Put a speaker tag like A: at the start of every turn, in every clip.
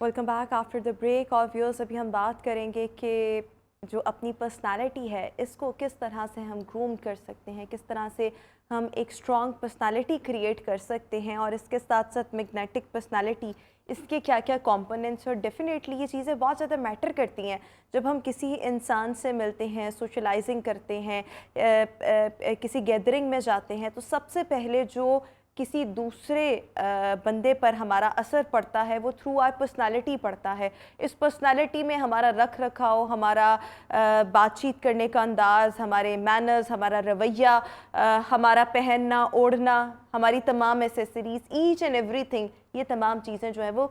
A: Welcome back after the break. और viewers, अभी हम बात करेंगे कि जो अपनी पर्सनालिटी है इसको किस तरह से हम ग्रूम कर सकते हैं, किस तरह से हम एक स्ट्रॉन्ग पर्सनालिटी क्रिएट कर सकते हैं, और इसके साथ साथ मैग्नेटिक पर्सनालिटी, इसके क्या क्या कंपोनेंट्स। और डेफिनेटली ये चीज़ें बहुत ज़्यादा मैटर करती हैं जब हम किसी इंसान से मिलते हैं, सोशलाइजिंग करते हैं, किसी गैदरिंग में जाते हैं, तो सबसे पहले जो किसी दूसरे बंदे पर हमारा असर पड़ता है वो थ्रू आर पर्सनालिटी पड़ता है। इस पर्सनालिटी में हमारा रख रखाव, हमारा बातचीत करने का अंदाज़, हमारे मैनर्स, हमारा रवैया, हमारा पहनना ओढ़ना, हमारी तमाम एसेसरीज़, ईच एंड एवरीथिंग, ये तमाम चीज़ें जो है वो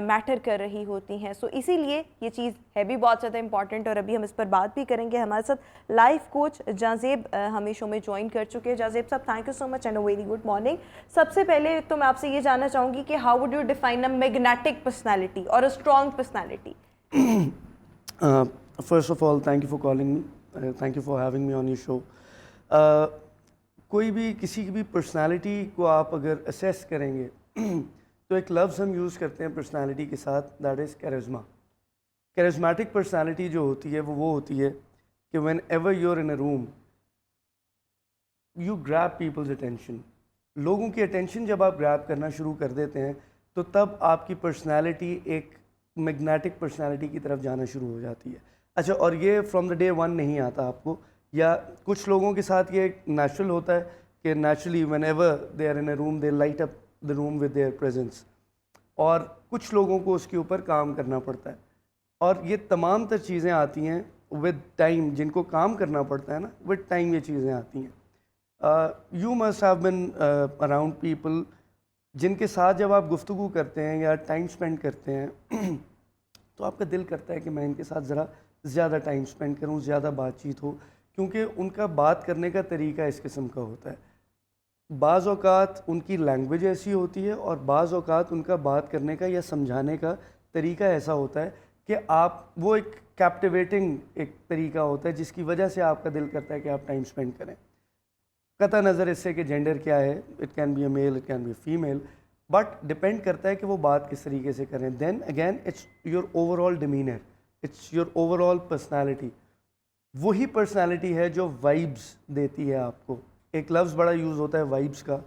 A: मैटर कर रही होती हैं। सो इसीलिए ये चीज़ है भी बहुत ज़्यादा इंपॉर्टेंट, और अभी हम इस पर बात भी करेंगे। हमारे साथ लाइफ कोच जाजेब हमें शो में ज्वाइन कर चुके हैं। जाजेब साहब, thank you so much and a very good morning. सबसे पहले तो मैं आपसे ये जानना चाहूँगी कि how would you define a magnetic personality और a strong personality?
B: First of all, thank you for calling me. Thank you for having me on your show. कोई भी किसी की भी पर्सनालिटी को आप अगर असेस करेंगे तो एक लफ्ज़ हम यूज़ करते हैं पर्सनालिटी के साथ, that is charisma. Charismatic personality जो होती है वो होती है कि whenever you're in a room you grab people's attention. लोगों की अटेंशन जब आप ग्रैब करना शुरू कर देते हैं तो तब आपकी पर्सनालिटी एक मैग्नेटिक पर्सनालिटी की तरफ जाना शुरू हो जाती है। अच्छा, और ये फ्रॉम द डे वन नहीं आता आपको, या कुछ लोगों के साथ ये नेचुरल होता है कि naturally whenever they are in a room they light up the room with their presence, और कुछ लोगों को उसके ऊपर काम करना पड़ता है। और ये तमाम तर चीज़ें आती हैं विद टाइम, जिनको काम करना पड़ता है ना, विद टाइम ये चीज़ें आती हैं। You must have been around people जिनके साथ जब आप गुफ्तगू करते हैं या टाइम स्पेंड करते हैं तो आपका दिल करता है कि मैं इनके साथ ज़रा ज़्यादा टाइम स्पेंड करूं, ज़्यादा बातचीत हो, क्योंकि उनका बात करने का तरीका इस किस्म का होता है। बाज़ औक़ात उनकी लैंग्वेज ऐसी होती है और बाज़ औक़ात उनका बात करने का या समझाने का तरीका ऐसा होता है कि आप वो एक कैप्टिवेटिंग एक तरीका होता है जिसकी वजह से आपका दिल करता है कि आप टाइम स्पेंड करें। कता नज़र इससे कि जेंडर क्या है, it can be a male, it can be a female, but depend करता है कि वो बात किस तरीके से करें। Then again it's your overall demeanour, it's your overall personality. वही पर्सनालिटी है जो वाइब्स देती है आपको। एक लफ्ज़ बड़ा यूज़ होता है वाइब्स का,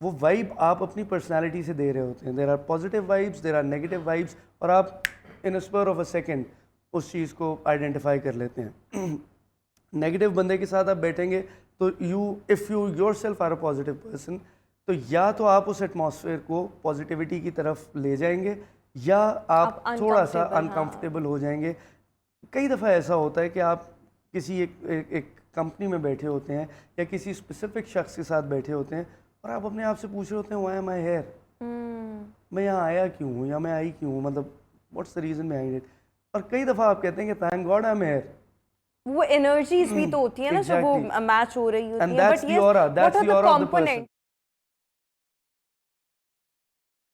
B: वो वाइब आप अपनी पर्सनालिटी से दे रहे होते हैं। There are positive vibes, there are negative vibes, और आप in a spur of a second उस चीज़ को आइडेंटिफाई कर लेते हैं। नेगेटिव बंदे के साथ आप बैठेंगे तो if you yourself are a positive person, तो या तो आप उस एटमॉस्फेयर को पॉजिटिविटी की तरफ ले जाएंगे या आप थोड़ा सा अनकंफर्टेबल हो जाएंगे। कई दफ़ा ऐसा होता है कि आप किसी एक कंपनी में बैठे होते हैं या किसी स्पेसिफिक शख्स के साथ बैठे होते हैं और आप अपने आप से पूछ रहे होते हैं व्हाई एम आई हियर, मैं यहाँ आया क्यों हूँ या मैं आई क्यों हूँ, मतलब what's the reason behind it. और कई दफ़ा आप कहते हैं कि thank God I am here.
A: वो एनर्जीज भी तो होती है ना जो वो मैच हो रही होती
B: एंड
A: है,
B: that's
A: but
B: the
A: yes
B: aura,
A: what
B: that's
A: are
B: the
A: the
B: aura of the person.
A: Component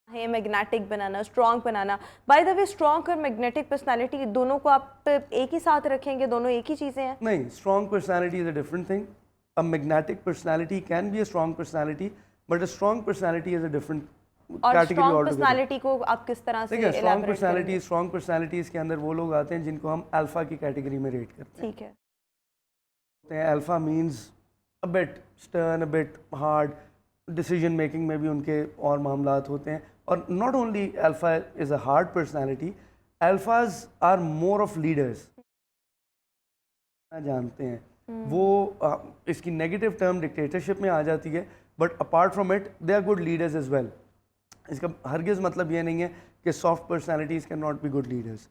A: है मैग्नेटिक बनाना, स्ट्रॉन्ग बनाना? बाय द वे, स्ट्रॉन्ग और मैग्नेटिक पर्सनालिटी दोनों को आप एक ही साथ रखेंगे? दोनों एक ही चीज़ें हैं?
B: नहीं, strong personality is a different thing. A magnetic personality can be a strong personality, but a strong personality is a different
A: और
B: category
A: strong
B: all together.
A: Personality को आप किस तरह से
B: देखिए,
A: एलैबोरेट करेंगे?
B: स्ट्रॉन्ग पर्सनालिटीज़ के अंदर वो लोग आते हैं जिनको हम अल्फ़ा की कैटेगरी में रेट करते
A: ठीक है।
B: हैं। Alpha means a bit stern, a bit hard, decision making में भी उनके और मामलात होते हैं। और not only alpha is a hard personality, alphas are more of leaders जानते हैं। वो इसकी नेगेटिव टर्म डिक्टेटरशिप में आ जाती है, but apart from it they are good leaders as well. इसका हरगिज़ मतलब ये नहीं है कि soft personalities can not be good leaders.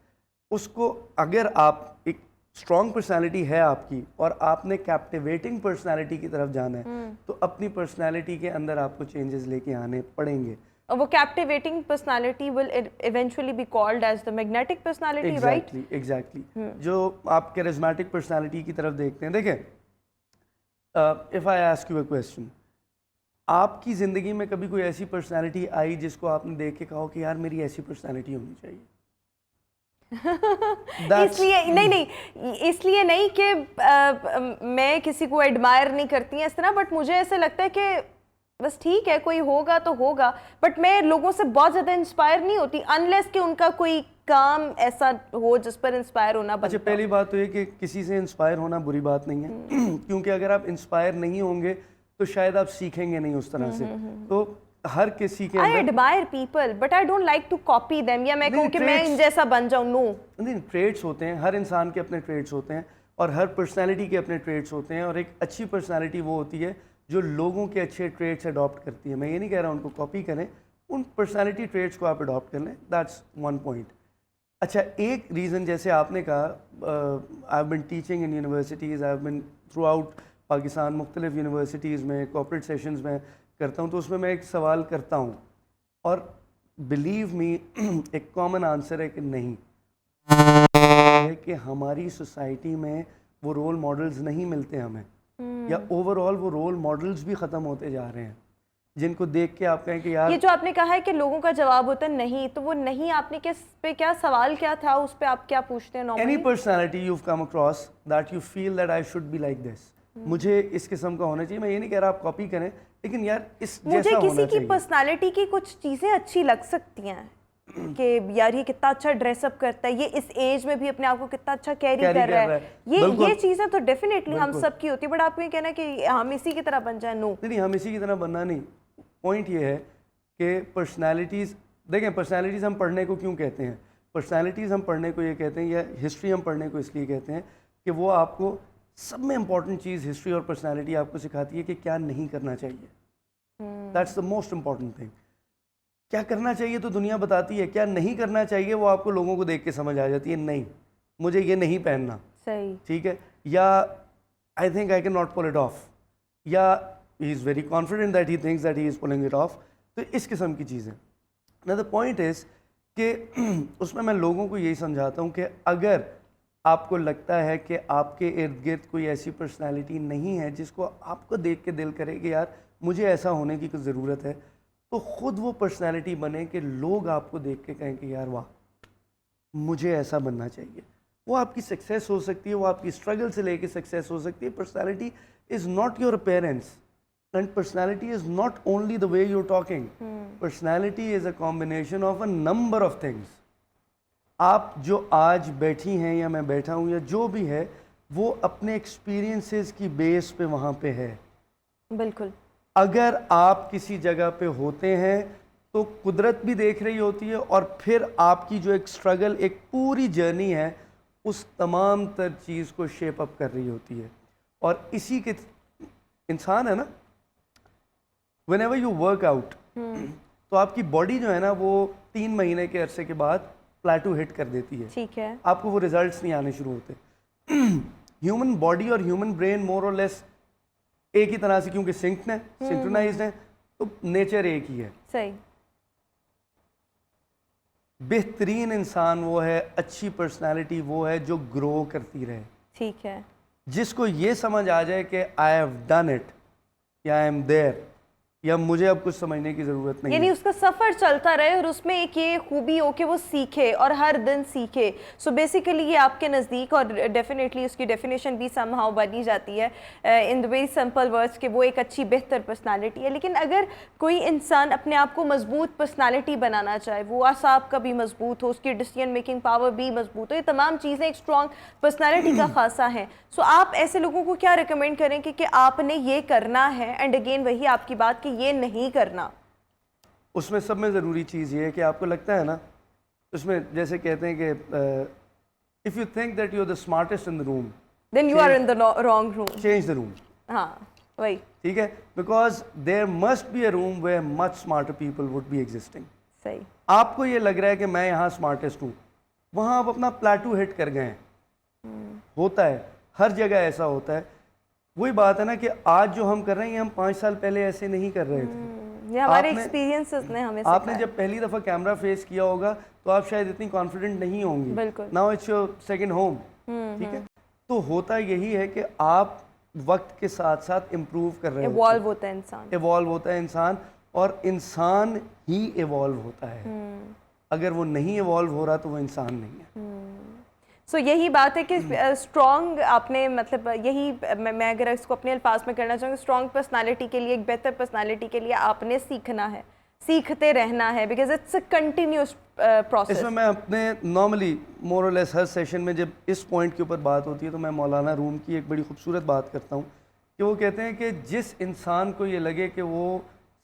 B: उसको अगर आप एक स्ट्रॉन्ग पर्सनालिटी है आपकी और आपने कैप्टिवेटिंग पर्सनालिटी की तरफ जाना है तो अपनी पर्सनालिटी के अंदर आपको चेंजेस लेके आने पड़ेंगे।
A: और वो captivating personality will eventually be called as the magnetic personality, right?
B: Exactly. जो आप कैरिज्मेटिक पर्सनालिटी की तरफ देखते हैं, देखें, if I ask you a question, आपकी ज़िंदगी में कभी कोई ऐसी पर्सनालिटी आई जिसको आपने देख के कहा कि यार मेरी ऐसी पर्सनालिटी होनी चाहिए?
A: इसलिए नहीं, इसलिए नहीं कि मैं किसी को एडमायर नहीं करती हैं इस तरह, बट मुझे ऐसे लगता है कि बस ठीक है, कोई होगा तो होगा, बट मैं लोगों से बहुत ज़्यादा इंस्पायर नहीं होती अनलेस कि उनका कोई काम ऐसा हो जिस पर इंस्पायर होना बनता
B: अच्छा,
A: हो।
B: पहली बात तो ये कि किसी से इंस्पायर होना बुरी बात नहीं है क्योंकि अगर आप इंस्पायर नहीं होंगे तो शायद आप सीखेंगे नहीं उस तरह से। तो हर किसी के
A: आई
B: अंदर
A: admire people but I don't like to copy them, या मैं
B: नहीं,
A: कहूँ कि मैं
B: traits-
A: इन जैसा बन जाऊँ, नो।
B: नहीं, ट्रेड्स होते हैं, हर इंसान के अपने ट्रेड्स होते हैं और हर पर्सनालिटी के अपने ट्रेड्स होते हैं, और एक अच्छी पर्सनालिटी वो होती है जो लोगों के अच्छे ट्रेड्स अडॉप्ट करती है। मैं ये नहीं कह रहा उनको कॉपी करें, उन पर्सनालिटी ट्रेड्स को आप अडॉप्ट कर लें, दैट्स वन पॉइंट। अच्छा, एक रीज़न जैसे आपने कहा, I have been teaching in universities, I have been through out Pakistan मुख्तलिफ यूनिवर्सिटीज़ में कॉर्पोरेट सेशंस में करता हूँ, तो उसमें मैं एक सवाल करता हूँ और बिलीव मी एक कॉमन आंसर है कि नहीं, है कि हमारी सोसाइटी में वो रोल मॉडल्स नहीं मिलते हमें, या ओवरऑल वो रोल मॉडल्स भी ख़त्म होते जा रहे हैं जिनको देख के आप कहें कि यार।
A: ये जो आपने कहा है कि लोगों का जवाब होता है नहीं, तो वो नहीं आपने किस पे, क्या सवाल क्या था उस पे, आप क्या पूछते हैं
B: any
A: normally?
B: Personality you come across that you feel that I should be like this, मुझे इस किस्म का होना चाहिए। मैं ये नहीं कह रहा आप कॉपी करें, लेकिन यार इस
A: मुझे
B: जैसा होना
A: किसी की
B: चाहिए।
A: पर्सनालिटी की कुछ चीज़ें अच्छी लग सकती हैं कि यार ये कितना अच्छा ड्रेसअप करता है, ये इस एज में भी अपने आप को कितना अच्छा कैरी कर रहा है, ये चीज़ें तो डेफिनेटली हम सब की होती है, बट आपको ये कहना है कि हम इसी की तरह बन जाए, नो।
B: नहीं, हम इसी की तरह बनना नहीं। पॉइंट ये है कि पर्सनालिटीज़, देखें पर्सनालिटीज़ हम पढ़ने को क्यों कहते हैं, पर्सनालिटीज़ हम पढ़ने को ये कहते हैं, या हिस्ट्री हम पढ़ने को इसलिए कहते हैं कि वो आपको सब में इम्पॉर्टेंट चीज़, हिस्ट्री और पर्सनालिटी आपको सिखाती है कि क्या नहीं करना चाहिए। That's the most important thing. क्या करना चाहिए तो दुनिया बताती है, क्या नहीं करना चाहिए वो आपको लोगों को देख के समझ आ जाती है। नहीं, मुझे ये नहीं पहनना,
A: सही, ठीक
B: है, या I think I can not pull it off, या he is very confident that he thinks that he is pulling it off. तो इस किस्म की चीज़ें। ना द पॉइंट इज़ कि उसमें मैं लोगों को यही समझाता हूँ कि अगर आपको लगता है कि आपके इर्द गिर्द कोई ऐसी पर्सनालिटी नहीं है जिसको आपको देख के दिल करे कि यार मुझे ऐसा होने की कुछ ज़रूरत है, तो ख़ुद वो पर्सनालिटी बने कि लोग आपको देख के कहें कि यार वाह मुझे ऐसा बनना चाहिए। वो आपकी सक्सेस हो सकती है, वो आपकी स्ट्रगल से लेके सक्सेस हो सकती है। Personality is not your appearance, and personality is not only the way you're talking, personality is a combination of a number of things. आप जो आज बैठी हैं या मैं बैठा हूँ या जो भी है, वो अपने एक्सपीरियंसेस की बेस पे वहाँ पे है।
A: बिल्कुल।
B: अगर आप किसी जगह पे होते हैं तो कुदरत भी देख रही होती है, और फिर आपकी जो एक स्ट्रगल, एक पूरी जर्नी है, उस तमाम तर चीज़ को शेप अप कर रही होती है। और इसी के इंसान है ना, when ever you work out, तो आपकी बॉडी जो है ना वो 3 महीने के अरसे के बाद प्लेटू हिट कर देती है।
A: ठीक है।
B: आपको वो रिजल्ट्स नहीं आने शुरू होते। ह्यूमन बॉडी और ह्यूमन ब्रेन मोर और लेस एक ही तरह से, क्योंकि सिंक्रोनाइज्ड है, तो नेचर एक ही है।
A: सही।
B: बेहतरीन इंसान वो है, अच्छी पर्सनालिटी वो है जो ग्रो करती रहे।
A: ठीक है।
B: जिसको ये समझ आ जाए कि आई हैव डन इट, या आई एम देयर, या मुझे अब कुछ समझने की ज़रूरत नहीं
A: यानी
B: है।
A: उसका सफ़र चलता रहे और उसमें एक ये खूबी हो कि वो सीखे और हर दिन सीखे। सो बेसिकली ये आपके नज़दीक, और डेफिनेटली उसकी डेफिनेशन भी समहाउ बनी जाती है in the very simple words कि वो एक अच्छी बेहतर पर्सनालिटी है। लेकिन अगर कोई इंसान अपने आप को मजबूत पर्सनालिटी बनाना चाहे, वो असाब का भी मजबूत हो, उसकी डिसीजन मेकिंग पावर भी मजबूत हो, ये तमाम चीज़ें एक स्ट्रॉन्ग पर्सनालिटी का खासा है। सो आप ऐसे लोगों को क्या रिकमेंड करेंगे कि आपने ये करना है, एंड अगेन वही आपकी बात कि ये नहीं करना?
B: उसमें सब में ज़रूरी चीज़ ये है कि आपको लगता है ना, उसमें जैसे कहते हैं कि if you think that you are the smartest in the room,
A: then you are in the wrong room.
B: Change the room.
A: हाँ, वही।
B: ठीक है, because there must be a room where much smarter people would be existing.
A: सही।
B: आपको ये लग रहा है कि मैं यहाँ स्मार्टेस्ट हूँ, वहाँ आप अपना प्लेटू हिट कर गए हैं। होता है, हर जगह ऐसा होता है। वही बात है ना कि आज जो हम कर रहे हैं ये हम 5 साल पहले ऐसे नहीं कर रहे थे।
A: ये हमारे एक्सपीरियंसेस ने हमें सिखाया।
B: आपने जब पहली दफ़ा कैमरा फेस किया होगा तो आप शायद इतनी कॉन्फिडेंट नहीं होंगी।
A: बिल्कुल।
B: Now it's your second home. ठीक है, तो होता यही है कि आप वक्त के साथ साथ इम्प्रूव कर रहे हो,
A: इवॉल्व होता है इंसान।
B: इवॉल्व होता है इंसान, और इंसान ही इवॉल्व होता है। अगर वो नहीं इवॉल्व हो रहा तो वो इंसान नहीं है।
A: सो यही बात है कि स्ट्रॉन्ग आपने मतलब यही मैं अगर इसको अपने अल्फाज में करना चाहूँगी, स्ट्रॉन्ग पर्सनालिटी के लिए, एक बेहतर पर्सनालिटी के लिए आपने सीखना है, सीखते रहना है, because it's a continuous process.
B: इसमें मैं अपने नॉर्मली मोर और लेस हर सेशन में जब इस पॉइंट के ऊपर बात होती है तो मैं मौलाना रूम की एक बड़ी खूबसूरत बात करता हूँ कि वो कहते हैं कि जिस इंसान को ये लगे कि वो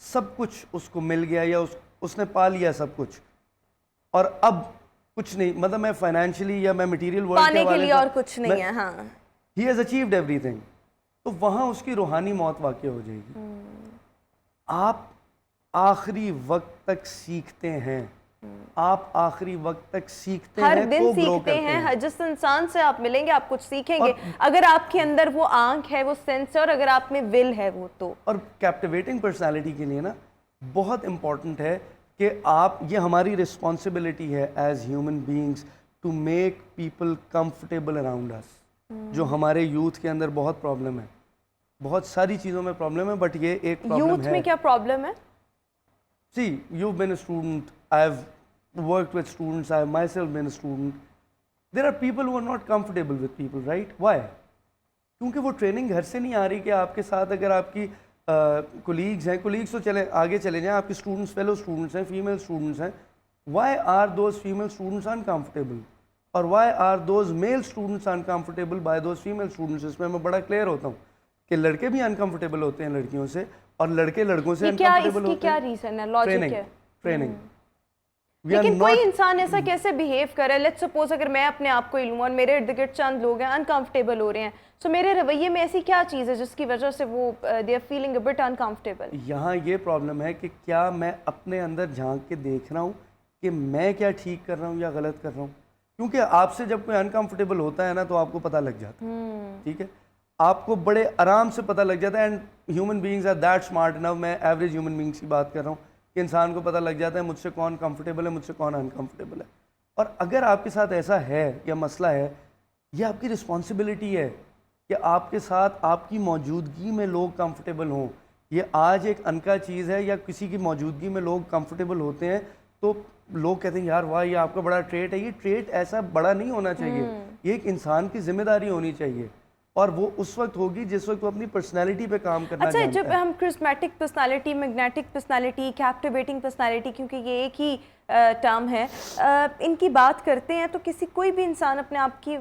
B: सब कुछ उसको मिल गया या उसने पा लिया सब कुछ और अब कुछ नहीं, मतलब मैं फाइनेंशियली या मैं मटेरियल वर्ल्ड
A: पाने के लिए और कुछ नहीं है, हाँ,
B: ही हैज़ अचीव्ड एवरीथिंग, तो वहाँ उसकी रूहानी मौत वाक़ई हो जाएगी। आप आखिरी वक्त तक सीखते हैं, आप आखिरी वक्त तक सीखते
A: हर
B: हैं,
A: दिन
B: तो ग्रो
A: सीखते
B: करते
A: हैं। जिस इंसान से आप मिलेंगे आप कुछ सीखेंगे, अगर आपके अंदर वो आंख है, वो सेंस है, और अगर आप में विल है वो तो।
B: और कैप्टिवेटिंग पर्सनालिटी के लिए ना बहुत इम्पॉर्टेंट है कि आप, ये हमारी रिस्पॉन्सिबिलिटी है as human beings to make people comfortable around us. जो हमारे यूथ के अंदर बहुत प्रॉब्लम है, बहुत सारी चीज़ों में प्रॉब्लम है, बट ये एक प्रॉब्लम
A: यूथ
B: है।
A: में क्या प्रॉब्लम है?
B: See, you've been a student, I've worked with students, I've myself been a student. There are people who are not comfortable with people, right? Why? क्योंकि वो ट्रेनिंग घर से नहीं आ रही कि आपके साथ अगर आपकी कोलीग्स हैं, कोलीग्स तो चले आगे चले जाएं, आपके स्टूडेंट्स, फेलो स्टूडेंट्स हैं, फीमेल स्टूडेंट्स हैं, why are those female students uncomfortable और why are those male students uncomfortable by those female students? इसमें मैं बड़ा क्लियर होता हूँ कि लड़के भी अनकम्फर्टेबल होते हैं लड़कियों से और लड़के लड़कों से अनकम्फर्टेबल होते
A: क्या
B: हैं।
A: रीजन है, लॉजिक है?
B: ट्रेनिंग।
A: लेकिन कोई इंसान ऐसा कैसे बिहेव करे? लेट्स सपोज अगर मैं अपने आप को ही लूँ और मेरे इर्द गिर्द चंद लोग हैं अनकंफर्टेबल हो रहे हैं, सो मेरे रवैये में ऐसी क्या चीज़ है जिसकी वजह से वो they are feeling a bit uncomfortable?
B: यहाँ ये प्रॉब्लम है कि क्या मैं अपने अंदर झांक के देख रहा हूँ कि मैं क्या ठीक कर रहा हूँ या गलत कर रहा हूँ? क्योंकि आपसे जब कोई अनकंफर्टेबल होता है ना तो आपको पता लग जाता है, ठीक है, आपको बड़े आराम से पता लग जाता है। And human beings are that smart enough, मैं एवरेज ह्यूमन बीइंग्स की बात कर रहा हूँ, कि इंसान को पता लग जाता है मुझसे कौन कंफर्टेबल है, मुझसे कौन अनकंफर्टेबल है। और अगर आपके साथ ऐसा है या मसला है, ये आपकी रिस्पॉन्सिबिलिटी है कि आपके साथ आपकी मौजूदगी में लोग कंफर्टेबल हों। ये आज एक अनका चीज़ है, या किसी की मौजूदगी में लोग कंफर्टेबल होते हैं तो लोग कहते हैं यार वाह ये आपका बड़ा ट्रेट है। ये ट्रेट ऐसा बड़ा नहीं होना चाहिए, ये एक इंसान की जिम्मेदारी होनी चाहिए और वो उस वक्त होगी जिस वक्त वो अपनी पर्सनैलिटी पे काम करना
A: अच्छा,
B: जानता
A: जब
B: है।
A: हम charismatic personality, magnetic personality, captivating personality, क्योंकि ये एक ही टर्म है, इनकी बात करते हैं तो कोई भी इंसान अपने आप की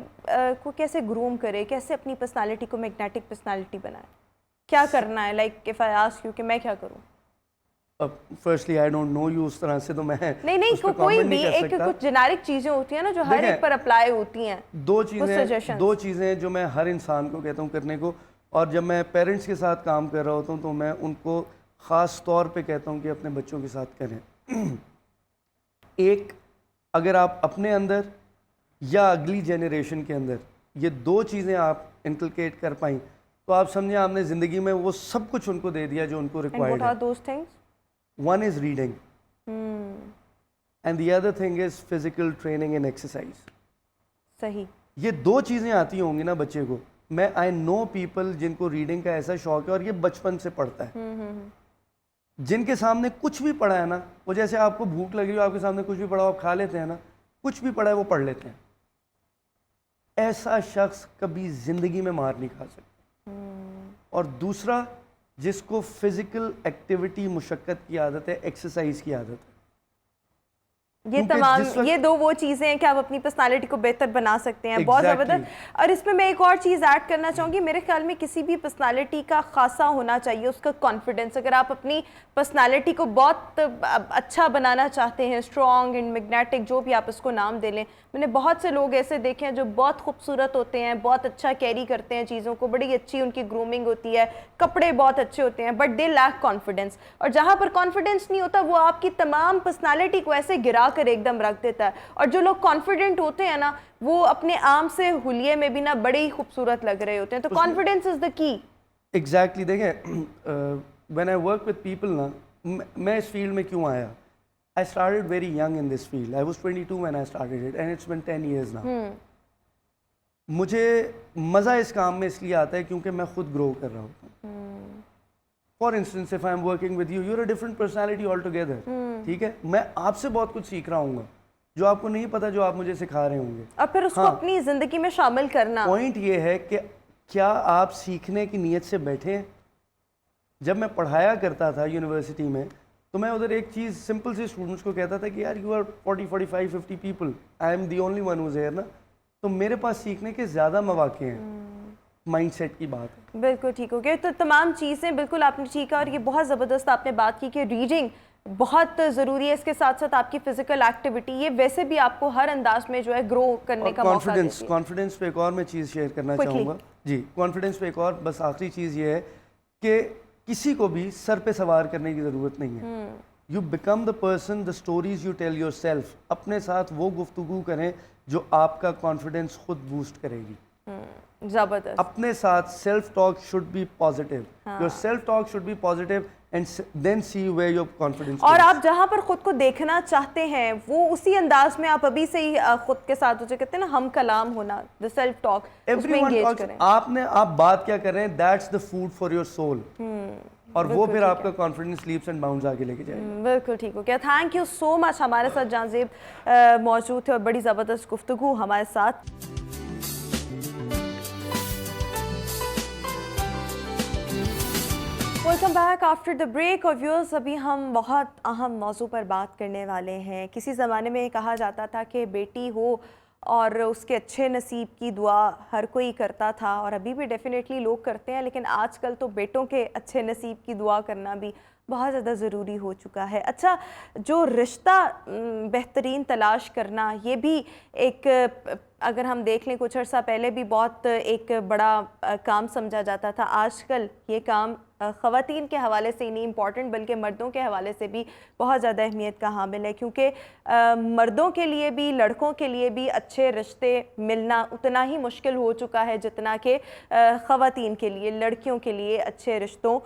A: को कैसे ग्रूम करे, कैसे अपनी पर्सनालिटी को मैग्नेटिक पर्सनालिटी बनाए? क्या करना है? Like if I ask you कि मैं क्या करूँ?
B: अब firstly I don't know you, उस तरह से तो मैं
A: नहीं
B: उस पे
A: कोई
B: comment
A: भी
B: नहीं कर
A: एक
B: सकता।
A: कुछ जेनेरिक चीजें होती हैं ना जो हर
B: देखें,
A: एक पर अप्लाई होती हैं।
B: दो
A: suggestions।
B: चीज़ें जो मैं हर इंसान को कहता हूँ करने को, और जब मैं पेरेंट्स के साथ काम कर रहा होता हूँ तो मैं उनको ख़ास तौर पे कहता हूँ कि अपने बच्चों के साथ करें। एक, अगर आप अपने अंदर या अगली जनरेशन के अंदर ये दो चीज़ें आप इनकलकेट कर पाई तो आप समझें आपने ज़िंदगी में वो सब कुछ उनको दे दिया जो उनको
A: And
B: रिक्वायर्ड
A: what are
B: है।
A: those things?
B: One is reading and the other thing is physical training and exercise.
A: सही।
B: ये दो चीज़ें आती होंगी ना बच्चे को। मैं आई नो पीपल जिनको रीडिंग का ऐसा शौक है और ये बचपन से पढ़ता है। जिनके सामने कुछ भी पढ़ा है ना, वो जैसे आपको भूख लगी हो, आपके सामने कुछ भी पढ़ा हो आप खा लेते हैं ना, कुछ भी पढ़ा है वो पढ़ लेते हैं। ऐसा शख्स कभी ज़िंदगी में मार नहीं खा सकता। और दूसरा, जिसको फिजिकल एक्टिविटी मुशक्क़त की आदत है, एक्सरसाइज की आदत है।
A: ये तमाम ये दो वो चीज़ें हैं कि आप अपनी पर्सनालिटी को बेहतर बना सकते हैं। बहुत ज़बरदस्त। और इसमें मैं एक और चीज़ ऐड करना चाहूँगी, मेरे ख्याल में किसी भी पर्सनालिटी का खासा होना चाहिए उसका कॉन्फिडेंस। अगर आप अपनी पर्सनालिटी को बहुत अच्छा बनाना चाहते हैं, स्ट्रॉन्ग एंड मैग्नेटिक, जो भी आप इसको नाम दे लें, मैंने बहुत से लोग ऐसे देखे हैं जो बहुत खूबसूरत होते हैं, बहुत अच्छा कैरी करते हैं चीज़ों को, बड़ी अच्छी उनकी ग्रूमिंग होती है, कपड़े बहुत अच्छे होते हैं, बट दे लैक कॉन्फिडेंस। और जहाँ पर कॉन्फिडेंस नहीं होता वो आपकी तमाम पर्सनालिटी को ऐसे गिरा कर एकदम रख देता है। और जो लोग कॉन्फिडेंट होते हैं ना, वो अपने आम से हुलिये में भी ना बड़े ही खूबसूरत लग रहे होते हैं। तो confidence is the key.
B: Exactly. देखें, when I work with people ना, मैं इस फील्ड में क्यों आया? I started very young in this field. I was 22 when I started it and it's been 10 years now. मुझे मज़ा इस काम में इसलिए आता है क्योंकि मैं खुद ग्रो कर रहा होता हूँ। For instance, if I am working with you, you're a different personality all together, ठीक है? मैं आपसे बहुत कुछ सीख रहा हूँ, जो आपको नहीं पता, जो आप मुझे सिखा रहे होंगे।
A: और फिर उसको अपनी ज़िंदगी में शामिल करना।
B: पॉइंट ये है कि क्या आप सीखने की नीयत से बैठे हैं? जब मैं पढ़ाया करता था यूनिवर्सिटी में, तो मैं उधर एक चीज़ सिंपल सी स्टूडेंट्स को कहता था कि यार you are 40, 45, 50 people, I am the only one who's here ना, तो मेरे पास सीखने के ज़्यादा मौके हैं। माइंडसेट की बात है।
A: बिल्कुल ठीक हो गया। तो तमाम चीज़ें बिल्कुल आपने ठीक है, और ये बहुत ज़बरदस्त आपने बात की कि रीडिंग बहुत ज़रूरी है। इसके साथ साथ आपकी फ़िज़िकल एक्टिविटी, ये वैसे भी आपको हर अंदाज में जो है ग्रो करने का मौका देती है।
B: कॉन्फिडेंस पे एक और मैं चीज़ शेयर करना चाहूँगा जी। कॉन्फिडेंस पे एक और बस आखिरी चीज़ ये है कि किसी को भी सर पे सवार करने की ज़रूरत नहीं है। You become the person the stories you tell yourself. अपने साथ वो गुफ्तगू करें जो आपका कॉन्फिडेंस खुद बूस्ट करेगी।
A: ज़बरदस्त।
B: अपने साथ self talk should be positive. Your self talk should be positive and then see where your confidence.
A: और आप जहाँ पर खुद को देखना चाहते हैं वो उसी अंदाज में आप अभी से ही खुद के साथ जो कहते हैं ना हम कलाम होना, द सेल्फ टॉक, उसमें एंगेज करें।
B: आप बात क्या कर रहे हैं, that's the food for your soul. और वो फिर आपका कॉन्फिडेंस लीप्स एंड बाउंड्स आगे लेके जाएगा।
A: बिल्कुल ठीक हो गया। Thank you so much. हमारे साथ जांज़ेब मौजूद थे और बड़ी ज़बरदस्त गुफ्तगू हमारे साथ। Welcome back after the break. और व्यूअर्स, अभी हम बहुत अहम मौजू पर बात करने वाले हैं। किसी ज़माने में कहा जाता था कि बेटी हो और उसके अच्छे नसीब की दुआ हर कोई करता था, और अभी भी डेफिनेटली लोग करते हैं, लेकिन आजकल तो बेटों के अच्छे नसीब की दुआ करना भी बहुत ज़्यादा ज़रूरी हो चुका है। अच्छा, जो रिश्ता बेहतरीन तलाश करना, ये भी एक, अगर हम देख लें कुछ अर्सा पहले भी बहुत एक बड़ा काम समझा जाता था। आजकल ये काम ख़वातीन के हवाले से ही नहीं इम्पॉर्टेंट, बल्कि मर्दों के हवाले से भी बहुत ज़्यादा अहमियत का हामिल है, क्योंकि मर्दों के लिए भी, लड़कों के लिए भी अच्छे रिश्ते मिलना उतना ही मुश्किल हो चुका है जितना कि ख़वातीन के लिए, लड़कियों के लिए अच्छे रिश्तों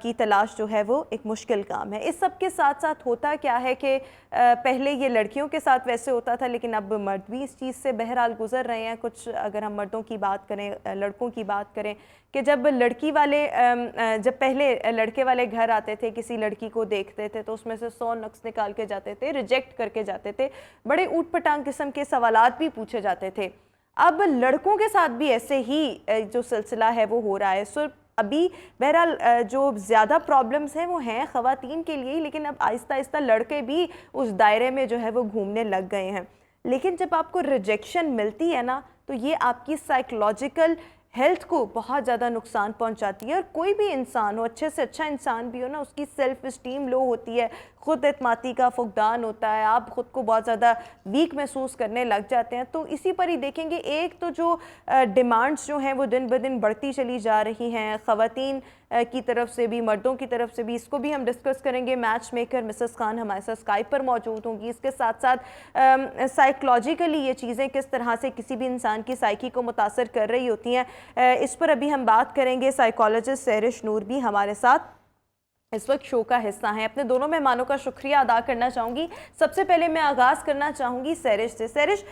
A: की तलाश जो है वो एक मुश्किल काम है। इस सब के साथ साथ होता क्या है कि पहले ये लड़कियों के साथ वैसे होता था, लेकिन अब मर्द भी इस चीज़ से बहरहाल गुजर रहे हैं। कुछ अगर हम मर्दों की बात करें, लड़कों की बात करें, कि जब लड़की वाले जब पहले लड़के वाले घर आते थे, किसी लड़की को देखते थे तो उसमें से 100 नुक्स निकाल के जाते थे, रिजेक्ट करके जाते थे, बड़े ऊट पटांग किस्म के सवालात भी पूछे जाते थे। अब लड़कों के साथ भी ऐसे ही जो सिलसिला है वो हो रहा है। सो अभी बहरहाल जो ज़्यादा प्रॉब्लम्स हैं वो हैं ख़वातीन के लिए, लेकिन अब आहिस्ता आहिस्ता लड़के भी उस दायरे में जो है वो घूमने लग गए हैं। लेकिन जब आपको रिजेक्शन मिलती है ना, तो ये आपकी साइकोलॉजिकल हेल्थ को बहुत ज़्यादा नुकसान पहुंचाती है। और कोई भी इंसान हो, अच्छे से अच्छा इंसान भी हो ना, उसकी सेल्फ इस्टीम लो होती है, ख़ुद एतमादी का फुकदान होता है, आप ख़ुद को बहुत ज़्यादा वीक महसूस करने लग जाते हैं। तो इसी पर ही देखेंगे, एक तो जो डिमांड्स जो हैं वो दिन ब दिन बढ़ती चली जा रही हैं, ख़वातीन की तरफ से भी, मर्दों की तरफ से भी। इसको भी हम डिस्कस करेंगे। मैच मेकर मिसेस खान हमारे साथ स्काइप पर मौजूद होंगी। इसके साथ साथ साइकोलॉजिकली ये चीज़ें किस तरह से किसी भी इंसान की साइकी को मुतासर कर रही होती हैं, इस पर अभी हम बात करेंगे। साइकोलॉजिस्ट सहरिश नूर भी हमारे साथ इस वक्त शो का हिस्सा हैं। अपने दोनों मेहमानों का शुक्रिया अदा करना चाहूँगी। सबसे पहले मैं आगाज़ करना चाहूँगी सहरिश से। सहरिश,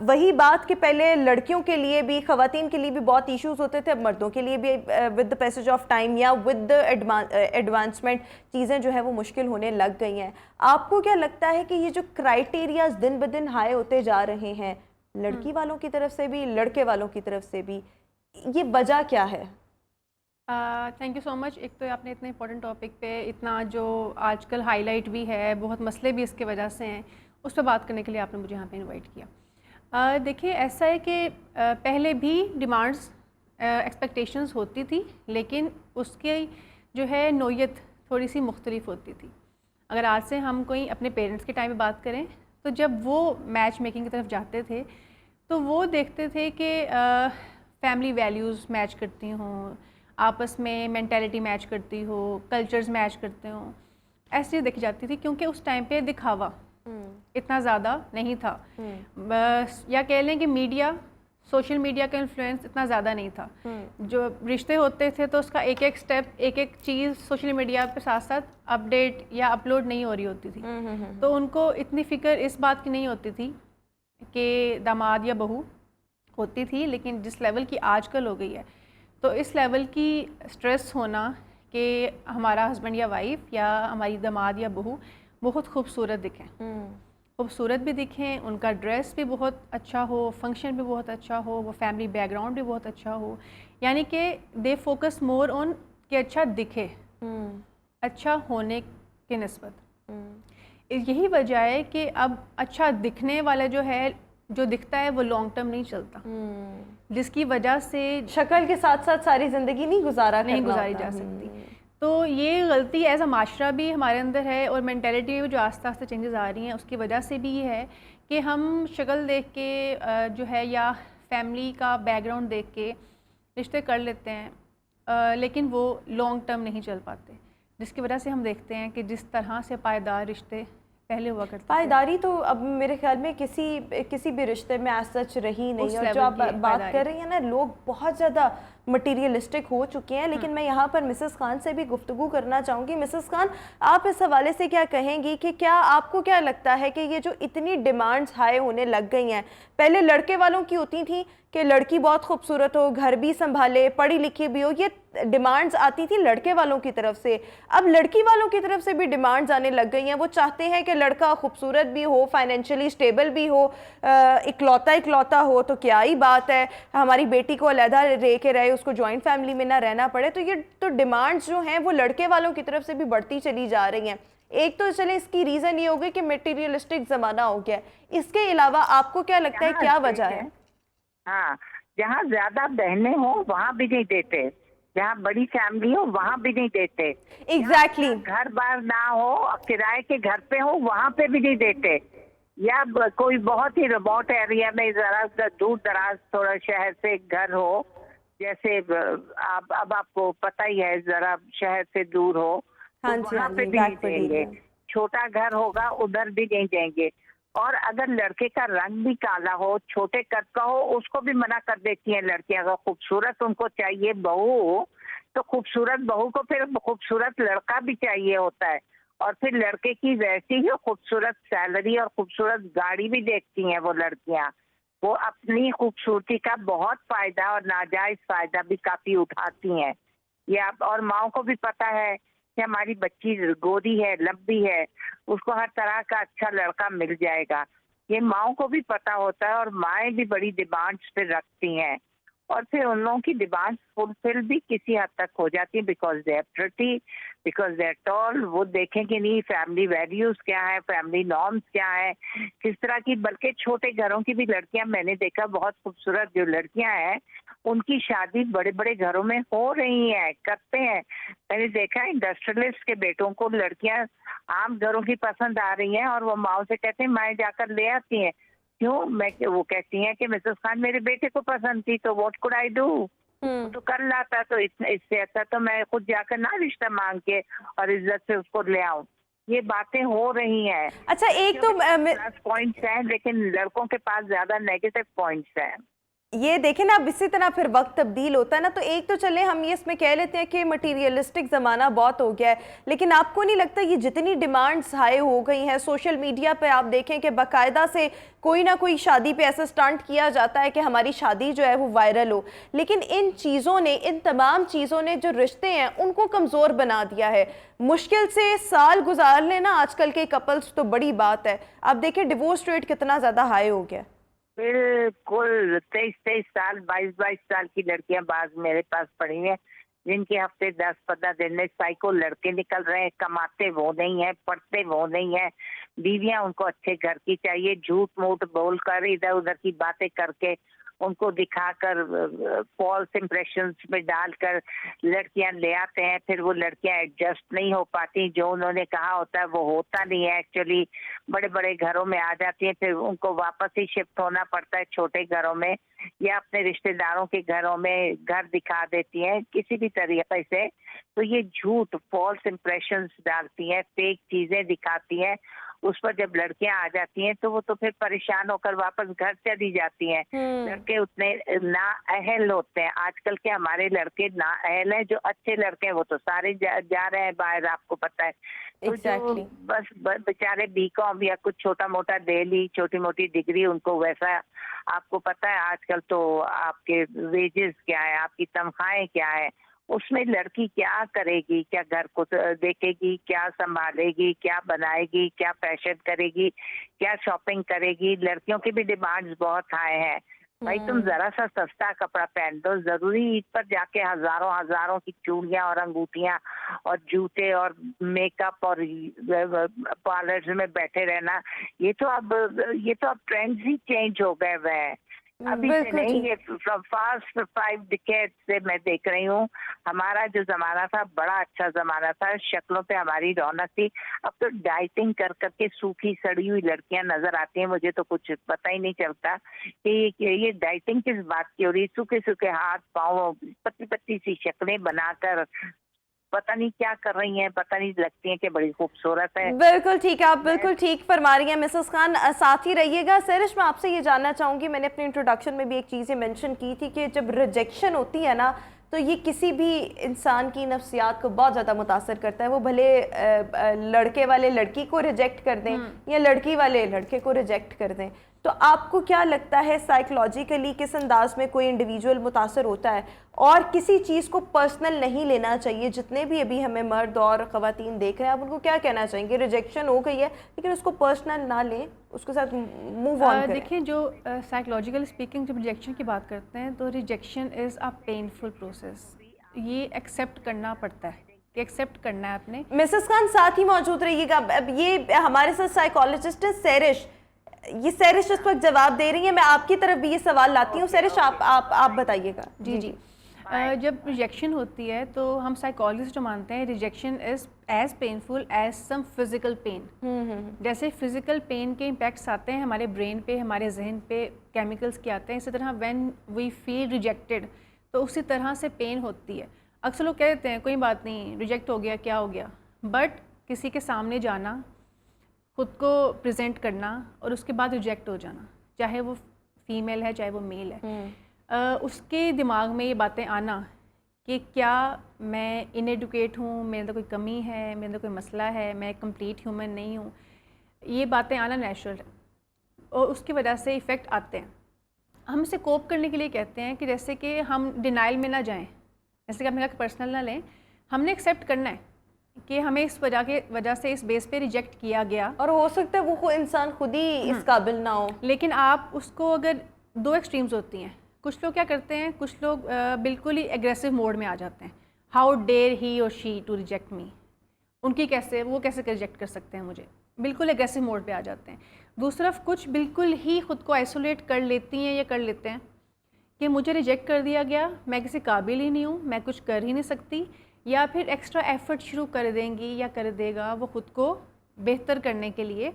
A: वही बात कि पहले लड़कियों के लिए भी, ख़वातीन के लिए भी बहुत इश्यूज़ होते थे, अब मर्दों के लिए भी with the passage of time या विद द एडवांसमेंट चीज़ें जो है वो मुश्किल होने लग गई हैं। आपको क्या लगता है कि ये जो क्राइटेरियाज दिन ब दिन हाई होते जा रहे हैं, लड़की वालों की तरफ से भी, लड़के वालों की तरफ से भी, ये वजह क्या है?
C: Thank you so much. एक तो आपने इतने इंपॉर्टेंट टॉपिक पे इतना जो आजकल हाईलाइट भी है, बहुत मसले भी इसके वजह से हैं, उस पर बात करने के लिए आपने मुझे यहाँ पे इनवाइट किया। देखिए, ऐसा है कि पहले भी डिमांड्स, एक्सपेक्टेशंस होती थी, लेकिन उसके जो है नोयत थोड़ी सी मुख्तलिफ होती थी। अगर आज से हम कोई अपने पेरेंट्स के टाइम में बात करें, तो जब वो मैच मेकिंग की तरफ जाते थे तो वो देखते थे कि फैमिली वैल्यूज़ मैच करती हों, आपस में मेंटालिटी मैच करती हो, कल्चर्स मैच करते हों, ऐसी देखी जाती थी। क्योंकि उस टाइम पे दिखावा इतना ज़्यादा नहीं था, बस या कह लें कि मीडिया, सोशल मीडिया का इन्फ्लुएंस इतना ज़्यादा नहीं था। जो रिश्ते होते थे तो उसका एक एक स्टेप, एक एक चीज़ सोशल मीडिया पे साथ साथ अपडेट या अपलोड नहीं हो रही होती थी। तो उनको इतनी फ़िक्र इस बात की नहीं होती थी कि दामाद या बहू होती थी, लेकिन जिस लेवल की आजकल हो गई है, तो इस लेवल की स्ट्रेस होना कि हमारा हस्बैंड या वाइफ या हमारी दामाद या बहू बहुत खूबसूरत दिखें, खूबसूरत भी दिखें, उनका ड्रेस भी बहुत अच्छा हो, फंक्शन भी बहुत अच्छा हो, वो फैमिली बैकग्राउंड भी बहुत अच्छा हो, यानी कि दे फोकस मोर ऑन कि अच्छा दिखे, अच्छा होने के निस्बत। यही वजह है कि अब अच्छा दिखने वाला जो है, जो दिखता है वो लॉन्ग टर्म नहीं चलता, जिसकी वजह से
A: शक्ल के साथ साथ सारी ज़िंदगी नहीं
C: नहीं
A: करना
C: गुजारी
A: होता।
C: जा सकती। तो ये गलती एज अ माशरा भी हमारे अंदर है, और मेंटेलिटी में जो आस्ते आस्ते चेंजेस आ रही हैं उसकी वजह से भी ये है कि हम शक्ल देख के जो है या फैमिली का बैकग्राउंड देख के रिश्ते कर लेते हैं, लेकिन वो लॉन्ग टर्म नहीं चल पाते, जिसकी वजह से हम देखते हैं कि जिस तरह से पायदार रिश्ते पहले हुआ करते थे,
A: पायदारी तो अब मेरे ख्याल में किसी भी रिश्ते में एज सच रही नहीं।
C: उस
A: और जो
C: लेवल
A: आप
C: की
A: बात
C: पायदारी।
A: कर रही हैं ना, लोग बहुत ज़्यादा मटीरियलिस्टिक हो चुके हैं। लेकिन मैं यहाँ पर मिसेस खान से भी गुफ्तगू करना चाहूँगी। मिसेस खान, आप इस हवाले से क्या कहेंगी कि क्या आपको क्या लगता है कि ये जो इतनी डिमांड्स हाई होने लग गई हैं, पहले लड़के वालों की होती थी कि लड़की बहुत खूबसूरत हो, घर भी संभाले, पढ़ी लिखी भी हो, ये डिमांड्स आती थी लड़के वालों की तरफ से। अब लड़की वालों की तरफ से भी डिमांड्स आने लग गई हैं। वो चाहते हैं कि लड़का खूबसूरत भी हो, फाइनेंशियली स्टेबल भी हो, इकलौता हो तो क्या ही बात है, हमारी बेटी को अलहदा रह के रहे, उसको जॉइंट फैमिली में ना रहना पड़े। तो ये तो डिमांड्स जो हैं वो लड़के वालों की तरफ से भी बढ़ती चली जा रही हैं। एक तो चले इसकी रीज़न ये हो गई कि मटेरियलिस्टिक ज़माना हो गया है, इसके अलावा आपको क्या लगता है क्या वजह है?
D: हाँ, जहाँ ज्यादा बहनें हो वहाँ भी नहीं देते, जहाँ बड़ी फैमिली हो वहाँ भी नहीं देते,
A: एग्जैक्टली।
D: घर बार ना हो, किराए के घर पे हो वहाँ पे भी नहीं देते, या कोई बहुत ही रिमोट एरिया में जरा दूर दराज थोड़ा शहर से घर हो, जैसे आप अब आपको पता ही है जरा शहर से दूर हो तो
A: हाँ जी,
D: वहाँ
A: हाँ
D: पे
A: जी,
D: भी नहीं
A: बैकवर्ड
D: देंगे।
A: एरिया।
D: छोटा घर होगा उधर भी नहीं देंगे। और अगर लड़के का रंग भी काला हो, छोटे कद का हो, उसको भी मना कर देती हैं लड़कियां। अगर खूबसूरत उनको चाहिए बहू, तो खूबसूरत बहू को फिर खूबसूरत लड़का भी चाहिए होता है। और फिर लड़के की वैसी ही खूबसूरत सैलरी और खूबसूरत गाड़ी भी देखती हैं वो लड़कियां। वो अपनी खूबसूरती का बहुत फायदा और नाजायज फायदा भी काफी उठाती हैं। ये आप और माओ को भी पता है कि हमारी बच्ची गोरी है, लंबी है, उसको हर तरह का अच्छा लड़का मिल जाएगा। ये माओ को भी पता होता है और माएँ भी बड़ी डिमांड्स पे रखती हैं। और फिर उन लोगों की डिमांड्स फुलफिल भी किसी हद तक हो जाती है, because they are pretty, because they are tall. वो देखेंगे नहीं फैमिली वैल्यूज क्या है, फैमिली नॉर्म्स क्या है, किस तरह की। बल्कि छोटे घरों की भी लड़कियां मैंने देखा, बहुत खूबसूरत जो लड़कियां हैं उनकी शादी बड़े बड़े घरों में हो रही है, करते हैं। मैंने देखा इंडस्ट्रियलिस्ट के बेटों को लड़कियां आम घरों की पसंद आ रही हैं और वो माओ से कहते हैं माएँ जाकर ले आती हैं। क्यों? वो कहती हैं कि मिसेस खान मेरे बेटे को पसंद थी तो व्हाट कुड आई डू, तो कर लाता। तो इससे अच्छा तो मैं खुद जाकर ना रिश्ता मांग के और इज्जत से उसको ले आऊं। ये बातें हो रही हैं।
A: अच्छा, एक तो
D: प्लस पॉइंट्स हैं लेकिन लड़कों के पास ज्यादा नेगेटिव पॉइंट्स हैं।
A: ये देखें ना, अब इसी तरह फिर वक्त तब्दील होता है ना। तो एक तो चले हम ये इसमें कह लेते हैं कि मटीरियलिस्टिक ज़माना बहुत हो गया है, लेकिन आपको नहीं लगता ये जितनी डिमांड्स हाई हो गई हैं, सोशल मीडिया पे आप देखें कि बाकायदा से कोई ना कोई शादी पे ऐसा स्टंट किया जाता है कि हमारी शादी जो है वो वायरल हो। लेकिन इन चीज़ों ने, इन तमाम चीज़ों ने जो रिश्ते हैं उनको कमज़ोर बना दिया है। मुश्किल से साल गुजार लेना आजकल के कपल्स तो बड़ी बात है। आप देखें डिवोर्स रेट कितना ज़्यादा हाई हो गया।
D: बिल्कुल 23-23 साल 22-22 साल की लड़कियां बाज मेरे पास पड़ी हैं, जिनके हफ्ते 10-15 दिन में साइको लड़के निकल रहे हैं। कमाते वो नहीं है, पढ़ते वो नहीं है, बीवियां उनको अच्छे घर की चाहिए। झूठ मूठ बोलकर इधर उधर की बातें करके उनको दिखाकर फॉल्स इम्प्रेशंस में डालकर लड़कियां ले आते हैं। फिर वो लड़कियां एडजस्ट नहीं हो पाती, जो उन्होंने कहा होता है वो होता नहीं है एक्चुअली। बड़े बड़े घरों में आ जाती हैं, फिर उनको वापस ही शिफ्ट होना पड़ता है छोटे घरों में, या अपने रिश्तेदारों के घरों में घर दिखा देती हैं किसी भी तरीके से। तो ये झूठ फॉल्स इम्प्रेशंस डालती हैं, फेक चीजें दिखाती हैं। उस पर जब लड़कियां आ जाती हैं तो वो तो फिर परेशान होकर वापस घर चली जाती हैं। लड़के उतने नाअहल होते हैं। आजकल के हमारे लड़के नाअहल हैं, जो अच्छे लड़के हैं वो तो सारे जा रहे हैं बाहर, आपको पता है। तो जो बस बेचारे बीकॉम या कुछ छोटा मोटा ले ली, छोटी मोटी डिग्री, उनको वैसा, आपको पता है आजकल तो आपके वेजेस क्या है, आपकी तनख्वाहें क्या है, उसमें लड़की क्या करेगी, क्या घर को देखेगी, क्या संभालेगी, क्या बनाएगी, क्या फैशन करेगी, क्या शॉपिंग करेगी। लड़कियों की भी डिमांड्स बहुत हाई है। भाई तुम जरा सा सस्ता कपड़ा पहन दो, जरूरी ईद पर जाके हजारों हजारों की चूड़ियां और अंगूठियां और जूते और मेकअप और पार्लर्स में बैठे रहना। ये तो अब ट्रेंड्स ही चेंज हो गए हुए हैं। अभी से
A: बिल्कुल
D: नहीं,
A: ठीक।
D: ये फास्ट 5 डिकेड से मैं देख रही हूँ। हमारा जो जमाना था बड़ा अच्छा जमाना था, शक्लों पे हमारी रौनक थी। अब तो डाइटिंग कर करके सूखी सड़ी हुई लड़कियां नजर आती हैं। मुझे तो कुछ पता ही नहीं चलता कि ये डाइटिंग किस बात की हो रही। सूखे सूखे हाथ पाँव, पतली पतली सी शक्लें बनाकर पता नहीं क्या कर रही हैं, पता नहीं, लगती हैं कि बड़ी खूबसूरत है।
A: बिल्कुल ठीक है, आप बिल्कुल ठीक फरमा रही हैं मिसेस खान। साथ ही रहिएगा। सरिश, मैं आपसे ये जानना चाहूँगी, मैंने अपने इंट्रोडक्शन में भी एक चीज़ ये मेंशन की थी कि जब रिजेक्शन होती है ना, तो ये किसी भी इंसान की नफ्सियात को बहुत ज़्यादा मुतासर करता है। वो भले लड़के वाले लड़की को रिजेक्ट कर दें या लड़की वाले लड़के को रिजेक्ट कर दें। तो आपको क्या लगता है साइकोलॉजिकली किस अंदाज में कोई इंडिविजुअल मुतासर होता है? और किसी चीज़ को पर्सनल नहीं लेना चाहिए। जितने भी अभी हमें मर्द और ख़वातीन देख रहे हैं, आप उनको क्या कहना चाहेंगे? रिजेक्शन हो गई है लेकिन उसको पर्सनल ना लें, उसके साथ मूव ऑन करें।
C: देखिए, जो साइकोलॉजिकल स्पीकिंग जब रिजेक्शन की बात करते हैं तो rejection is a painful process. ये एक्सेप्ट करना पड़ता है कि एक्सेप्ट करना है आपने।
A: मिसेस खान साथ ही मौजूद रहिएगा। अब ये हमारे साथ साइकोलॉजिस्ट है सरिश। ये सरिश इस वक्त जवाब दे रही है। मैं आपकी तरफ भी ये सवाल लाती हूँ। सरिश, आप बताइएगा।
C: जी। जब रिजेक्शन होती है तो हम साइकोलॉजिस्ट जो मानते हैं rejection is as painful as some physical pain. जैसे फिजिकल पेन के इम्पैक्ट्स आते हैं हमारे ब्रेन पे, हमारे जहन पे केमिकल्स के आते हैं, इसी तरह व्हेन वी फील रिजेक्टेड तो उसी तरह से पेन होती है। अक्सर लोग कह देते हैं कोई बात नहीं, रिजेक्ट हो गया, क्या हो गया। बट किसी के सामने जाना, खुद को प्रेजेंट करना और उसके बाद रिजेक्ट हो जाना, चाहे वो फीमेल है चाहे वो मेल है, उसके दिमाग में ये बातें आना कि क्या मैं इनएडुकेट हूँ, मेरे अंदर कोई कमी है, मेरे अंदर कोई मसला है, मैं कंप्लीट ह्यूमन नहीं हूँ, ये बातें आना नेचुरल है और उसकी वजह से इफ़ेक्ट आते हैं। हम इसे कोप करने के लिए कहते हैं कि जैसे कि हम डिनाइल में ना जाएं, जैसे कि आपने कहा कि पर्सनल ना लें, हमने एक्सेप्ट करना है कि हमें इस वजह से इस बेस पे रिजेक्ट किया गया
A: और हो सकता है वो इंसान खुद ही इस काबिल ना हो।
C: लेकिन आप उसको, अगर दो एक्सट्रीम्स होती हैं, कुछ लोग क्या करते हैं, कुछ लोग बिल्कुल ही एग्रेसिव मोड में आ जाते हैं। हाउ डेयर ही और शी टू रिजेक्ट मी, वो कैसे रिजेक्ट कर सकते हैं मुझे, बिल्कुल एग्रेसिव मोड पे आ जाते हैं। दूसरा कुछ बिल्कुल ही खुद को आइसोलेट कर लेती हैं या कर लेते हैं कि मुझे रिजेक्ट कर दिया गया, मैं किसी काबिल ही नहीं हूँ, मैं कुछ कर ही नहीं सकती, या फिर एक्स्ट्रा एफर्ट शुरू कर देंगी या कर देगा वो खुद को बेहतर करने के लिए,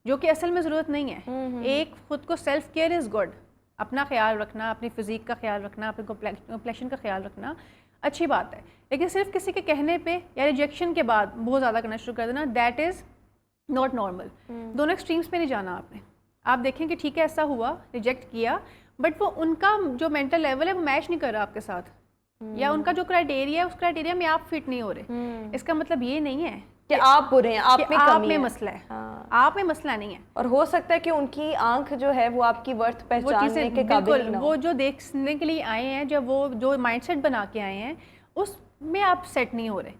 C: जो कि असल में ज़रूरत नहीं है। एक खुद को सेल्फ केयर इज़ गुड, अपना ख्याल रखना, अपनी फिज़ीक का ख्याल रखना, अपने कॉम्प्लेक्शन का ख्याल रखना अच्छी बात है, लेकिन सिर्फ किसी के कहने पे या रिजेक्शन के बाद बहुत ज़्यादा करना शुरू कर देना, दैट इज़ नॉट नॉर्मल। दोनों एक्सट्रीम्स पे नहीं जाना आपने। आप देखें कि ठीक है ऐसा हुआ, रिजेक्ट किया, बट वो उनका जो मेंटल लेवल है वो मैच नहीं कर रहा आपके साथ, या उनका जो क्राइटेरिया है उस क्राइटेरिया में आप फिट नहीं हो रहे। इसका मतलब ये नहीं है
A: कि आप बुरे हैं, आप में कमी है।
C: मसला है।
A: हाँ।
C: आप में मसला नहीं है।
A: और हो सकता है कि उनकी आंख जो है वो आपकी वर्थ पहचानने के काबिल ही ना हो।
C: वो जो देखने के लिए आए हैं, जब वो जो माइंडसेट बना के आए हैं उसमें आप सेट नहीं हो रहे,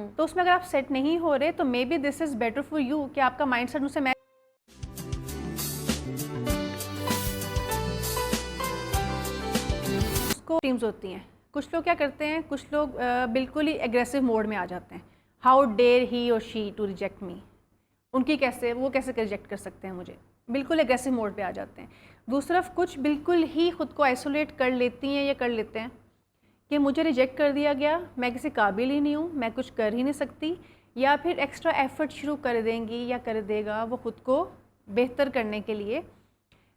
C: तो उसमें अगर आप सेट नहीं हो रहे तो may be this is better for you कि आपका माइंडसेट उनसे मैच। उसको टीम्स होती हैं, कुछ लोग क्या करते हैं, कुछ लोग बिल्कुल ही एग्रेसिव मोड में आ जाते हैं। हाउ डेयर ही और शी टू रिजेक्ट मी, वो कैसे रिजेक्ट कर सकते हैं मुझे, बिल्कुल एग्रेसिव मोड पे आ जाते हैं। दूसरा कुछ बिल्कुल ही खुद को आइसोलेट कर लेती हैं या कर लेते हैं कि मुझे रिजेक्ट कर दिया गया, मैं किसी काबिल ही नहीं हूँ, मैं कुछ कर ही नहीं सकती, या फिर एक्स्ट्रा एफर्ट शुरू कर देंगी या कर देगा वो खुद को बेहतर करने के लिए,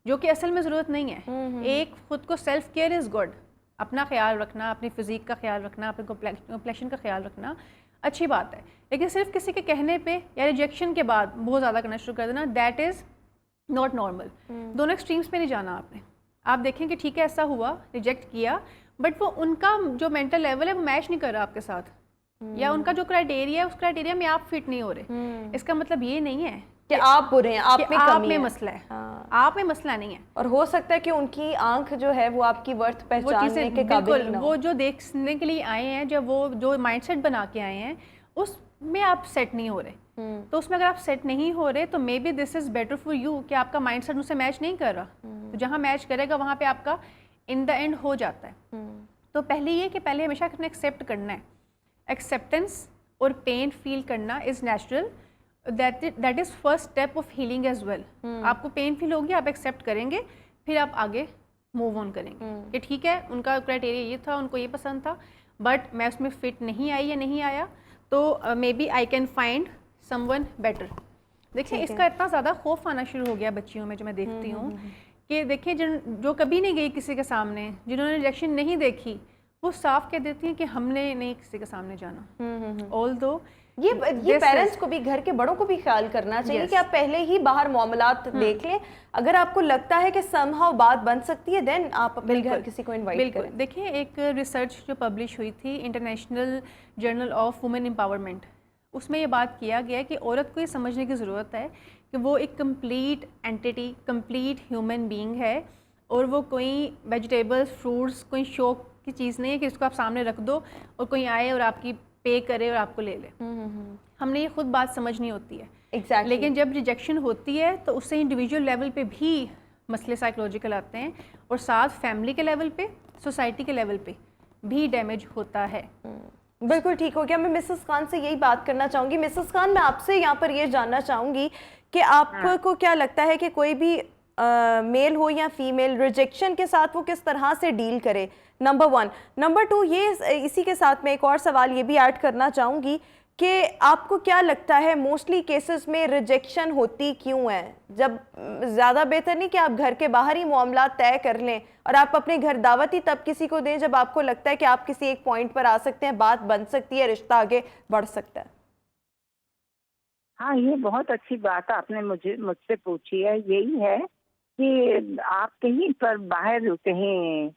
C: जो कि असल में ज़रूरत नहीं है। एक खुद को सेल्फ केयर इज़ गुड, अपना ख्याल रखना, अपनी फिज़ीक का ख्याल रखना, अपने कॉम्प्लेक्शन का ख्याल रखना अच्छी बात है, लेकिन सिर्फ किसी के कहने पे या रिजेक्शन के बाद बहुत ज़्यादा करना शुरू कर देना, दैट इज़ नॉट नॉर्मल। दोनों एक्सट्रीम्स पे नहीं जाना आपने। आप देखें कि ठीक है ऐसा हुआ, रिजेक्ट किया, बट वो उनका जो मेंटल लेवल है वो मैच नहीं कर रहा आपके साथ, या उनका जो क्राइटेरिया है उस क्राइटेरिया में आप फिट नहीं हो रहे। इसका मतलब ये नहीं है
A: कि आप बुरे हैं, आप
C: कि
A: में
C: आप
A: कमी
C: में
A: है।
C: मसला है,
A: हाँ।
C: आप में मसला नहीं है।
A: और हो सकता है कि उनकी आंख जो है वो आपकी वर्थ
C: वो
A: पहचानने
C: चीज़ें
A: के काबिल
C: बिल्कुल,
A: ही ना हो।
C: वो जो देखने के लिए आए हैं, जब वो जो माइंडसेट बना के आए हैं उसमें आप सेट नहीं हो रहे, तो उसमें अगर आप सेट नहीं हो रहे तो may be this is better for you कि आपका माइंडसेट उससे मैच नहीं कर रहा। तो जहाँ मैच करेगा वहाँ पे आपका इन द एंड हो जाता है। तो पहले ये कि पहले हमेशा अपने एक्सेप्ट करना है, एक्सेप्टेंस और पेन फील करना is natural, that is first step of healing as well. आपको पेन फील होगी, आप एक्सेप्ट करेंगे, फिर आप आगे मूव ऑन करेंगे कि ठीक है उनका क्राइटेरिया ये था, उनको ये पसंद था, बट मैं उसमें फिट नहीं आई या नहीं आया, तो maybe I can find someone better. देखिए इसका इतना ज़्यादा खौफ आना शुरू हो गया बच्चियों में, जो मैं देखती हूँ कि देखिए जो कभी नहीं गई किसी के सामने, जिन्होंने रिजेक्शन नहीं देखी, वो साफ कह देती हैं कि हमने नहीं किसी के सामने जाना। ऑल दो
A: ये पेरेंट्स को भी, घर के बड़ों को भी ख्याल करना चाहिए
C: Yes.
A: कि आप पहले ही बाहर मामलात देख लें। अगर आपको लगता है कि समहाउ बात बन सकती है, देन आप अपने घर किसी को इनवाइट
C: बिल्कुल।
A: करें।
C: देखिए एक रिसर्च जो पब्लिश हुई थी international journal of women empowerment, उसमें ये बात किया गया है कि औरत को ये समझने की ज़रूरत है कि वो एक complete entity, complete human being है, और वो कोई वेजिटेबल्स, फ्रूट्स, कोई शौक की चीज़ नहीं है कि इसको आप सामने रख दो और कोई आए और आपकी पे करे और आपको ले ले। हमने ये खुद बात समझनी होती है।
A: Exactly.
C: लेकिन जब रिजेक्शन होती है तो उससे इंडिविजुअल लेवल पे भी मसले साइकोलॉजिकल आते हैं, और साथ फैमिली के लेवल पे, सोसाइटी के लेवल पे भी डैमेज होता है।
A: बिल्कुल ठीक हो गया। मैं मिसेस खान से यही बात करना चाहूँगी। मिसेस खान, मैं आपसे यहाँ पर ये जानना चाहूँगी कि आपको क्या लगता है कि कोई भी मेल हो या फीमेल रिजेक्शन के साथ वो किस तरह से डील करे, नंबर 1। नंबर 2, ये इसी के साथ मैं एक और सवाल ये भी ऐड करना चाहूँगी कि आपको क्या लगता है मोस्टली केसेस में रिजेक्शन होती क्यों है? जब ज़्यादा बेहतर नहीं कि आप घर के बाहर ही मामला तय कर लें और आप अपने घर दावत ही तब किसी को दें जब आपको लगता है कि आप किसी एक पॉइंट पर आ सकते हैं, बात बन सकती है, रिश्ता आगे बढ़ सकता है।
D: हाँ, ये बहुत अच्छी बात आपने मुझसे पूछी है। यही है कि आप कहीं पर बाहर, कहीं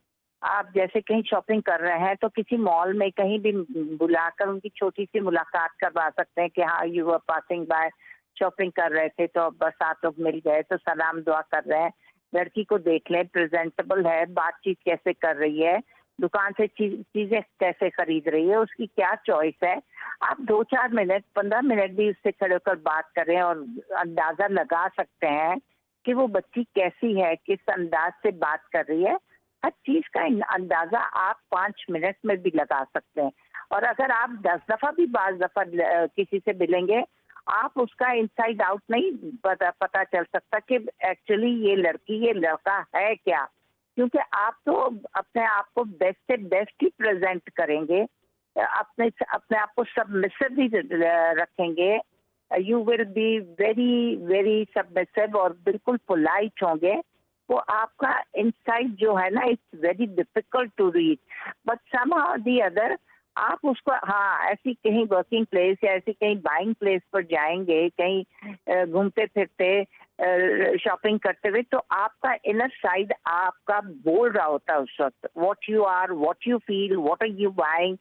D: आप जैसे कहीं शॉपिंग कर रहे हैं तो किसी मॉल में कहीं भी बुलाकर उनकी छोटी सी मुलाकात करवा सकते हैं कि हाँ, you are passing by, shopping कर रहे थे तो बस आप लोग मिल गए, तो सलाम दुआ कर रहे हैं। लड़की को देख लें, प्रेजेंटेबल है, बातचीत कैसे कर रही है, दुकान से चीजें कैसे खरीद रही है, उसकी क्या चॉइस है। आप 2-4 मिनट, 15 मिनट भी उससे खड़े होकर बात करें और अंदाजा लगा सकते हैं कि वो बच्ची कैसी है, किस अंदाज से बात कर रही है। हर चीज का अंदाजा आप 5 मिनट में भी लगा सकते हैं। और अगर आप 10 दफा भी 5 दफा किसी से मिलेंगे, आप उसका इनसाइड आउट नहीं पता चल सकता कि एक्चुअली ये लड़की, ये लड़का है क्या। क्योंकि आप तो अपने आप को बेस्ट से बेस्ट ही प्रेजेंट करेंगे, अपने आप को सबमिसिव भी रखेंगे। You will be very very submissive और बिल्कुल पोलाइट होंगे। वो आपका इनसाइट जो है ना, it's very difficult to reach, but somehow the other आप उसको, हाँ, ऐसी कहीं वर्किंग प्लेस या ऐसी कहीं बाइंग प्लेस पर जाएंगे, कहीं घूमते फिरते शॉपिंग करते हुए, तो आपका इनर साइड आपका बोल रहा होता है उस वक्त, what you are, what you feel, what are you buying,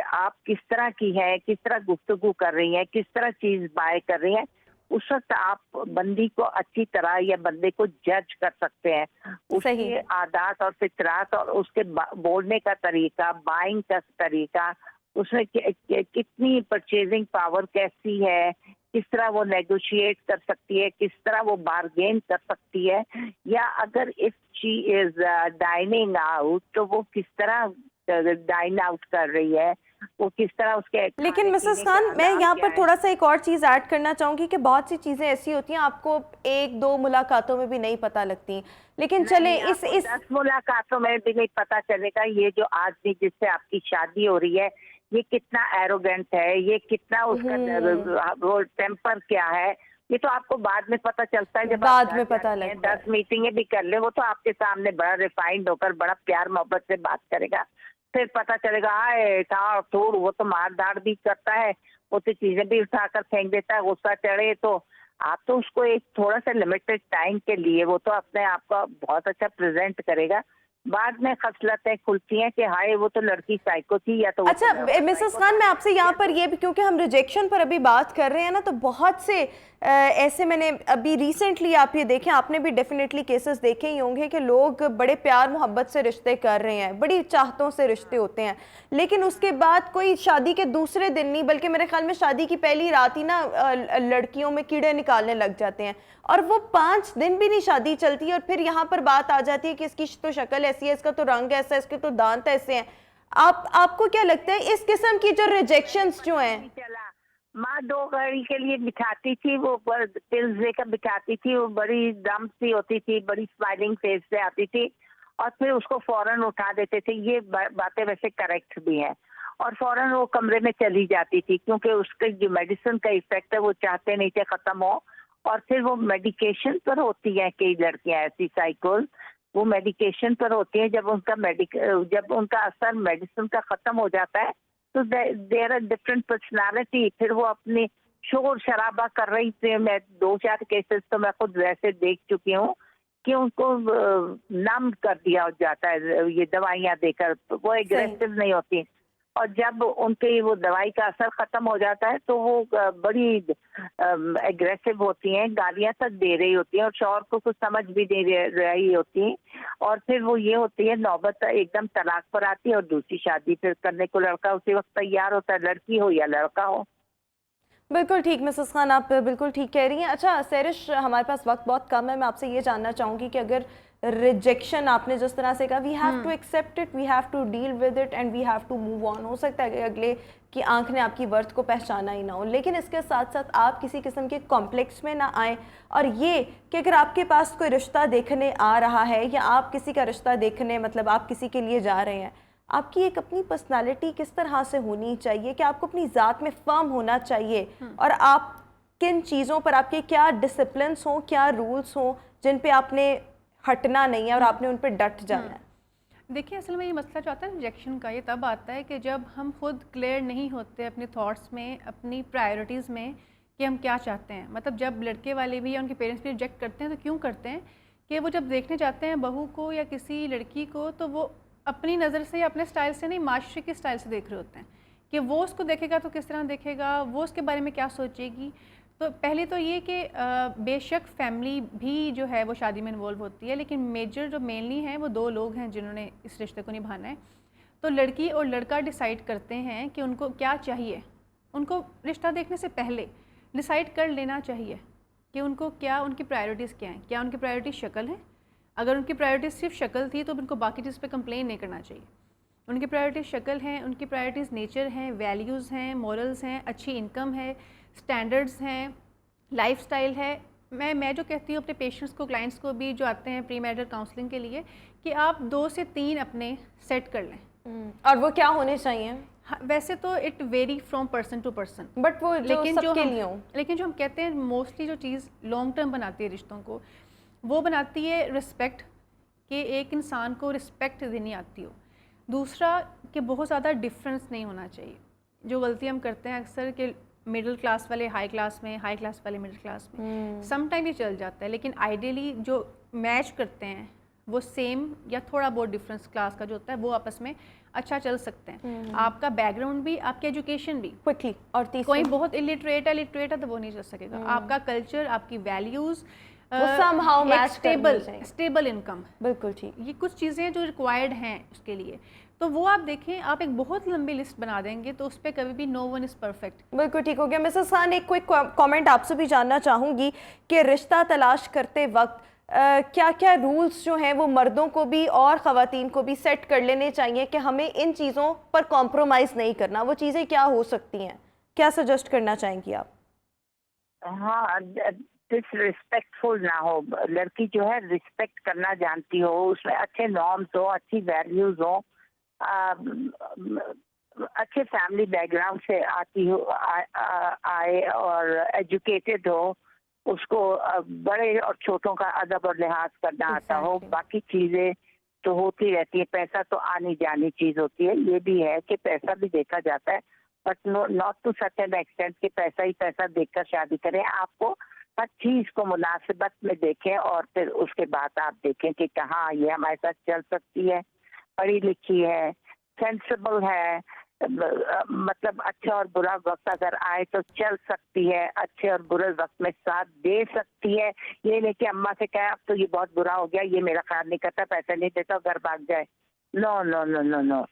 D: आप किस तरह की है, किस तरह गुफ्तगू कर रही हैं, किस तरह चीज बाय कर रही हैं। उस वक्त आप बंदी को अच्छी तरह या बंदे को जज कर सकते हैं, उसके आदात और फितरात और उसके बोलने का तरीका, बाइंग का तरीका, उसमें कितनी परचेजिंग पावर कैसी है, किस तरह वो नेगोशिएट कर सकती है, किस तरह वो बार्गेन कर सकती है, या अगर if she is dining out तो वो किस तरह डाइन आउट कर रही है, वो किस तरह उसके।
A: लेकिन मिसेस खान, मैं यहाँ पर थोड़ा सा एक और चीज़ ऐड करना चाहूँगी कि बहुत सी चीज़ें ऐसी होती हैं आपको 1-2 मुलाकातों में भी नहीं पता लगती, लेकिन चले इस
D: 10 मुलाकातों में भी नहीं पता चलेगा। ये जो आदमी जिससे आपकी शादी हो रही है, ये कितना एरोगेंट है, ये कितना उसका वो टेम्पर क्या है, ये तो आपको बाद में पता चलता है, जब
A: बाद में पता लगता है।
D: 10 मीटिंगें भी कर ले, वो तो आपके सामने बड़ा रिफाइंड होकर बड़ा प्यार मोहब्बत से बात करेगा, फिर पता चलेगा आए था थोड़, वो तो मार धाड़ भी करता है, वो तो चीजें भी उठाकर फेंक देता है, गुस्सा चढ़े तो आप तो उसको एक थोड़ा सा लिमिटेड टाइम के लिए वो तो अपने आप को बहुत अच्छा प्रेजेंट करेगा, बाद में खसलतें खुलती हैं कि हाय वो तो लड़की साइको थी या तो वो
A: अच्छा
D: तो
A: मिसेस खान, मैं आपसे यहाँ पर ये भी, क्योंकि हम रिजेक्शन पर अभी बात कर रहे हैं ना, तो बहुत से ऐसे मैंने अभी रिसेंटली, आप ये देखें, आपने भी डेफिनेटली केसेस देखे ही होंगे कि लोग बड़े प्यार मोहब्बत से रिश्ते कर रहे हैं, बड़ी चाहतों से रिश्ते होते हैं, लेकिन उसके बाद कोई शादी के दूसरे दिन नहीं, बल्कि मेरे ख्याल में शादी की पहली रात ही ना लड़कियों में कीड़े निकालने लग जाते हैं, और वो 5 दिन भी नहीं शादी चलती, और फिर यहाँ पर बात आ जाती है कि इसकी तो शक्ल ऐसी है, इसका तो रंग ऐसा है, इसके तो दांत ऐसे हैं। आपको क्या लगता है इस किस्म की जो रिजेक्शंस जो हैं?
D: चला माँ 2 घड़ी के लिए बिठाती थी, वो पिल्स लेकर बिठाती थी, वो बड़ी दम सी होती थी, बड़ी स्माइलिंग फेस से आती थी, और फिर उसको फौरन उठा देते थे। ये बातें वैसे करेक्ट भी हैं, और फौरन वो कमरे में चली जाती थी, क्योंकि उसके जो मेडिसिन का इफेक्ट है वो चाहते नहीं थे खत्म हो। और फिर वो मेडिकेशन पर होती है, कई लड़कियां ऐसी साइकोल, वो मेडिकेशन पर होती है। जब उनका असर मेडिसिन का खत्म हो जाता है तो देयर आर डिफरेंट पर्सनालिटी। फिर वो अपनी शोर शराबा कर रही थी। मैं 2-4 केसेस तो मैं खुद वैसे देख चुकी हूँ कि उनको नम कर दिया जाता है ये दवाइयाँ देकर, वो एग्रेसिव नहीं होती। और जब उनके वो दवाई का असर खत्म हो जाता है तो वो बड़ी एग्रेसिव होती हैं, गालियां तक दे रही होती हैं, और शौहर को कुछ समझ भी नहीं रही होती। और फिर वो ये होती है, नौबत एकदम तलाक पर आती है, और दूसरी शादी फिर करने को लड़का उसी वक्त तैयार होता है, लड़की हो या लड़का हो।
A: बिल्कुल ठीक मिसेस खान, आप बिल्कुल ठीक कह रही हैं। अच्छा सैरिश, हमारे पास वक्त बहुत कम है, मैं आपसे ये जानना चाहूँगी कि अगर रिजेक्शन, आपने जिस तरह से कहा, we have to accept it, we have to deal with it and we have to move on. हो सकता है कि अगले की आंख ने आपकी वर्थ को पहचाना ही ना हो, लेकिन इसके साथ साथ आप किसी किस्म के कॉम्प्लेक्स में ना आए, और ये कि अगर आपके पास कोई रिश्ता देखने आ रहा है या आप किसी का रिश्ता देखने, मतलब आप किसी के लिए जा रहे हैं, आपकी एक अपनी पर्सनालिटी किस तरह से होनी चाहिए, कि आपको अपनी ज़ात में फर्म होना चाहिए, और आप किन चीज़ों पर, आपके क्या डिसिप्लिन्स हों, क्या रूल्स हों जिन पे आपने हटना नहीं है और आपने उन पर डट जाना है।
C: देखिए, असल में ये मसला जो आता है रिजेक्शन का, ये तब आता है कि जब हम खुद क्लियर नहीं होते अपने थॉट्स में, अपनी प्रायोरिटीज़ में, कि हम क्या चाहते हैं। मतलब जब लड़के वाले भी या उनके पेरेंट्स भी रिजेक्ट करते हैं तो क्यों करते हैं, कि वो जब देखने जाते हैं बहू को या किसी लड़की को, तो वो अपनी नज़र से या अपने स्टाइल से नहीं, माशरे के स्टाइल से देख रहे होते हैं कि वो उसको देखेगा तो किस तरह देखेगा, वो उसके बारे में क्या सोचेगी। तो पहले तो ये कि बेशक फैमिली भी जो है वो शादी में इन्वॉल्व होती है, लेकिन मेजर जो मेनली हैं वो 2 लोग हैं जिन्होंने इस रिश्ते को निभाना है। तो लड़की और लड़का डिसाइड करते हैं कि उनको क्या चाहिए। उनको रिश्ता देखने से पहले डिसाइड कर लेना चाहिए कि उनको क्या, उनकी प्रायोरिटीज़ क्या हैं। क्या उनकी प्रायोरिटी शक्ल है? अगर उनकी प्रायोरिटी सिर्फ शक्ल थी तो उनको बाकी चीज़ पे कंप्लेन नहीं करना चाहिए। उनकी प्रायोरिटीज़ शक्ल हैं, उनकी प्रायोरिटीज़ नेचर हैं, वैल्यूज़ हैं, मॉरल्स हैं, अच्छी इनकम है, स्टैंडर्ड्स हैं, लाइफस्टाइल है। मैं जो कहती हूँ अपने पेशेंट्स को, क्लाइंट्स को भी जो आते हैं प्री मैरिटल काउंसलिंग के लिए, कि आप 2 से 3 अपने सेट कर लें।
A: और वो क्या होने चाहिए?
C: वैसे तो it vary from person to person,
A: but वो
C: लेकिन
A: जो
C: हम कहते हैं मोस्टली जो चीज़ लॉन्ग टर्म बनाती है रिश्तों को, वो बनाती है रिस्पेक्ट, कि एक इंसान को रिस्पेक्ट देनी आती हो। दूसरा कि बहुत ज़्यादा डिफरेंस नहीं होना चाहिए। जो गलती हम करते हैं अक्सर कि मिडिल क्लास वाले हाई क्लास में, हाई क्लास वाले मिडिल क्लास में, सम टाइम ये चल जाता है, लेकिन आइडियली जो मैच करते हैं वो सेम या थोड़ा बहुत डिफरेंस क्लास का जो होता है वो आपस में अच्छा चल सकते हैं। आपका बैकग्राउंड भी, आपकी एजुकेशन भी।
A: क्विकली, और
C: कोई बहुत इलिटरेट है तो वो नहीं चल सकेगा। आपका कल्चर, आपकी वैल्यूज़, स्टेबल इनकम,
A: बिल्कुल ठीक,
C: ये कुछ चीज़ें जो रिक्वायर्ड हैं उसके लिए। तो वो आप देखें, आप एक बहुत लंबी लिस्ट बना देंगे तो उस पर कभी भी नो वन इज़ परफेक्ट।
A: बिल्कुल ठीक हो गया। मिसेस खान, एक क्विक कमेंट आपसे भी जानना चाहूँगी कि रिश्ता तलाश करते वक्त क्या क्या रूल्स जो हैं वो मर्दों को भी और ख़वातीन को भी सेट कर लेने चाहिए कि हमें इन चीज़ों पर कॉम्प्रोमाइज़ नहीं करना। वो चीज़ें क्या हो सकती हैं, क्या सजेस्ट करना चाहेंगी आप?
D: हाँ, डिसरिस्पेक्टफुल ना हो। लड़की जो है रिस्पेक्ट करना जानती हो, उसमें अच्छे नॉर्म्स हो, अच्छी वैल्यूज हो, अच्छे फैमिली बैकग्राउंड से आती हो, आए और एजुकेटेड हो, उसको बड़े और छोटों का अदब और लिहाज करना आता हो। बाकी चीजें तो होती रहती है, पैसा तो आनी जानी चीज होती है। ये भी है कि पैसा भी देखा जाता है, but not to such an extent कि पैसा ही पैसा देखकर शादी करें। आपको हर चीज को मुनासिबत में देखें और फिर उसके बाद आप देखें कि कहाँ ये हमारे साथ चल सकती है, पढ़ी लिखी है, सेंसिबल है, मतलब अच्छा और बुरा वक्त अगर आए तो चल सकती है, अच्छे और बुरे वक्त में साथ दे सकती है। ये नहीं कि अम्मा से कहे अब तो ये बहुत बुरा हो गया, ये मेरा ख्याल नहीं करता, पैसे नहीं देता, घर भाग जाए। No no no no no,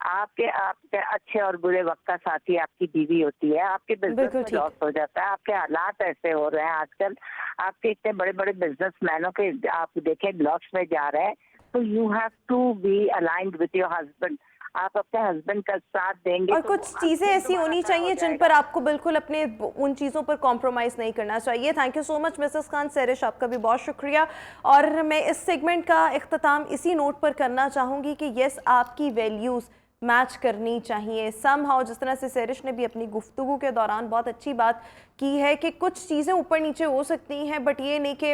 D: आपके अच्छे और बुरे वक्त का साथी आपकी बीवी होती है, आपके बिजनेस
A: बिल्कुल
D: में
A: ठीक।
D: लॉस हो जाता है, आपके हालात ऐसे हो रहे हैं आजकल, आपके इतने बड़े बड़े बिजनेसमैनों के आप देखें लॉस में जा रहे हैं, तो you have to be aligned with your husband. आप अपने हस्बैंड का साथ देंगे
A: और
D: तो
A: कुछ
D: वो
A: चीज़ें
D: आपके
A: ऐसी
D: दोबारा
A: होनी
D: खड़ा हो
A: चाहिए जिन
D: जाएगा।
A: पर आपको बिल्कुल अपने उन चीज़ों पर कॉम्प्रोमाइज़ नहीं करना चाहिए। Thank you so much Mrs Khan. Sarish, आपका भी बहुत शुक्रिया। और मैं इस सेगमेंट का इख्तिताम इसी नोट पर करना चाहूँगी कि येस, आपकी वैल्यूज़ मैच करनी चाहिए समहाउ। जिस तरह से सरिश ने भी अपनी गुफ्तगू के दौरान बहुत अच्छी बात की है कि कुछ चीज़ें ऊपर नीचे हो सकती हैं, बट ये नहीं कि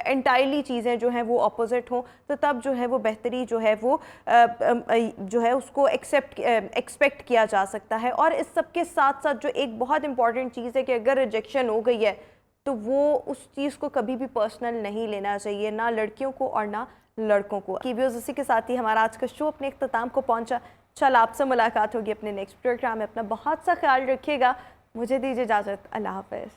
A: एंटायरली चीज़ें जो हैं वो अपोजिट हों, तो तब जो है वो बेहतरी जो है वो जो है उसको एक्सपेक्ट किया जा सकता है। और इस सब के साथ साथ जो एक बहुत इंपॉर्टेंट चीज़ है कि अगर रिजेक्शन हो गई है तो वो उस चीज़ को कभी भी पर्सनल नहीं लेना चाहिए, ना लड़कियों को और ना लड़कों को। की व्यूज़, इसी के साथ ही हमारा आज का शो अपने इख्तिताम को पहुंचा। चल, आपसे मुलाकात होगी अपने नेक्स्ट प्रोग्राम में। अपना बहुत सा ख्याल रखिएगा। मुझे दीजिए इजाज़त। अल्लाह हाफ़िज़।